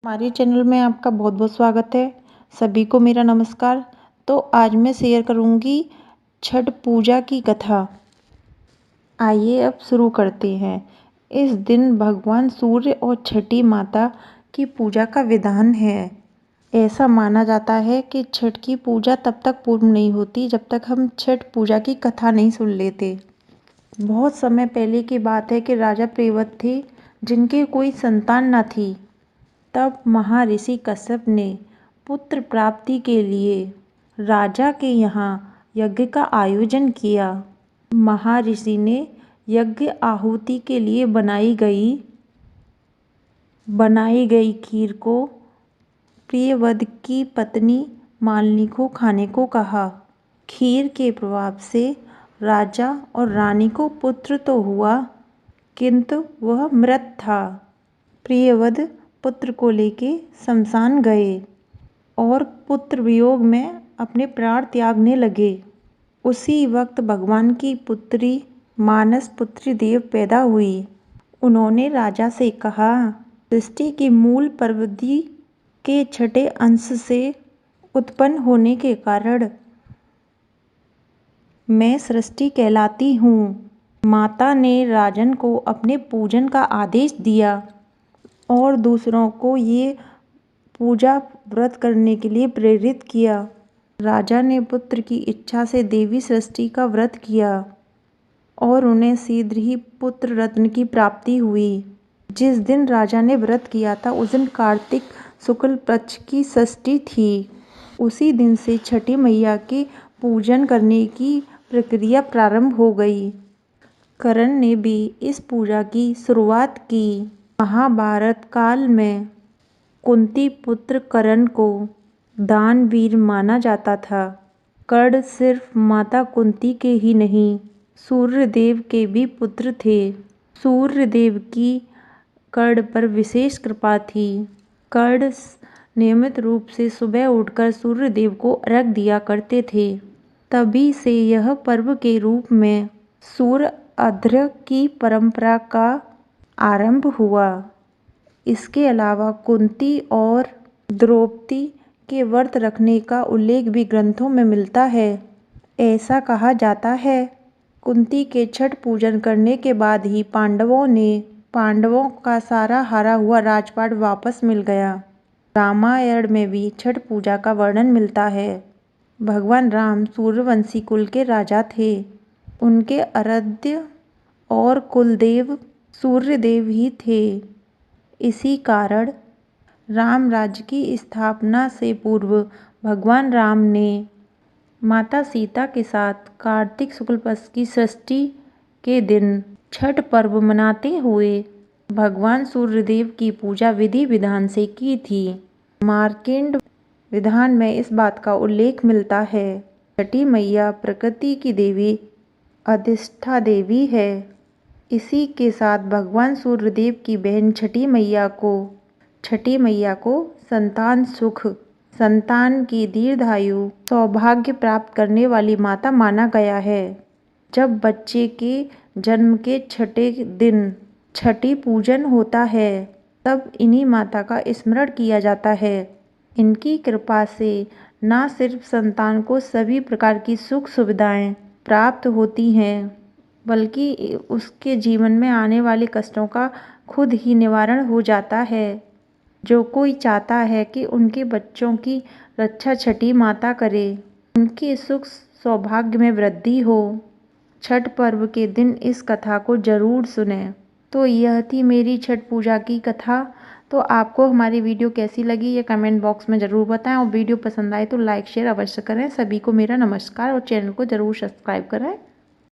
हमारे चैनल में आपका बहुत बहुत स्वागत है। सभी को मेरा नमस्कार। तो आज मैं शेयर करूंगी छठ पूजा की कथा। आइए अब शुरू करते हैं। इस दिन भगवान सूर्य और छठी माता की पूजा का विधान है। ऐसा माना जाता है कि छठ की पूजा तब तक पूर्ण नहीं होती जब तक हम छठ पूजा की कथा नहीं सुन लेते। बहुत समय पहले की बात है कि राजा प्रियव्रत थे जिनके कोई संतान न थी। तब महर्षि कश्यप ने पुत्र प्राप्ति के लिए राजा के यहाँ यज्ञ का आयोजन किया। महर्षि ने यज्ञ आहुति के लिए बनाई गई खीर को प्रियव्रत की पत्नी मालिनी को खाने को कहा। खीर के प्रभाव से राजा और रानी को पुत्र तो हुआ, किंतु वह मृत था। प्रियव्रत पुत्र को लेके शमशान गए और पुत्र वियोग में अपने प्राण त्यागने लगे। उसी वक्त भगवान की पुत्री मानस पुत्री देव पैदा हुई। उन्होंने राजा से कहा, सृष्टि की मूल प्रवृत्ति के छठे अंश से उत्पन्न होने के कारण मैं सृष्टि कहलाती हूँ। माता ने राजन को अपने पूजन का आदेश दिया और दूसरों को ये पूजा व्रत करने के लिए प्रेरित किया। राजा ने पुत्र की इच्छा से देवी सृष्टि का व्रत किया और उन्हें शीघ्र ही पुत्र रत्न की प्राप्ति हुई। जिस दिन राजा ने व्रत किया था उस दिन कार्तिक शुक्ल पक्ष की षष्ठी थी। उसी दिन से छठी मैया के पूजन करने की प्रक्रिया प्रारंभ हो गई। कर्ण ने भी इस पूजा की शुरुआत की। महाभारत काल में कुंती पुत्र कर्ण को दानवीर माना जाता था। कर्ण सिर्फ माता कुंती के ही नहीं, सूर्यदेव के भी पुत्र थे। सूर्यदेव की कर्ण पर विशेष कृपा थी। कर्ण नियमित रूप से सुबह उठकर सूर्यदेव को अर्घ्य दिया करते थे। तभी से यह पर्व के रूप में सूर्य अर्घ्य की परंपरा का आरंभ हुआ। इसके अलावा कुंती और द्रौपदी के व्रत रखने का उल्लेख भी ग्रंथों में मिलता है। ऐसा कहा जाता है, कुंती के छठ पूजन करने के बाद ही पांडवों का सारा हारा हुआ राजपाट वापस मिल गया। रामायण में भी छठ पूजा का वर्णन मिलता है। भगवान राम सूर्यवंशी कुल के राजा थे। उनके आराध्य और कुलदेव सूर्यदेव ही थे। इसी कारण राम राज्य की स्थापना से पूर्व भगवान राम ने माता सीता के साथ कार्तिक शुक्ल पक्ष की षष्ठी के दिन छठ पर्व मनाते हुए भगवान सूर्यदेव की पूजा विधि विधान से की थी। मार्कंडेय विधान में इस बात का उल्लेख मिलता है। छठी मैया प्रकृति की देवी अधिष्ठा देवी है। इसी के साथ भगवान सूर्यदेव की बहन छठी मैया को संतान सुख, संतान की दीर्घायु, सौभाग्य प्राप्त करने वाली माता माना गया है। जब बच्चे के जन्म के छठे दिन छठी पूजन होता है तब इन्हीं माता का स्मरण किया जाता है। इनकी कृपा से न सिर्फ संतान को सभी प्रकार की सुख सुविधाएं प्राप्त होती हैं, बल्कि उसके जीवन में आने वाले कष्टों का खुद ही निवारण हो जाता है। जो कोई चाहता है कि उनके बच्चों की रक्षा छठी माता करे, उनके सुख सौभाग्य में वृद्धि हो, छठ पर्व के दिन इस कथा को जरूर सुनें। तो यह थी मेरी छठ पूजा की कथा। तो आपको हमारी वीडियो कैसी लगी ये कमेंट बॉक्स में ज़रूर बताएं और वीडियो पसंद आए तो लाइक शेयर अवश्य करें। सभी को मेरा नमस्कार और चैनल को ज़रूर सब्सक्राइब करें।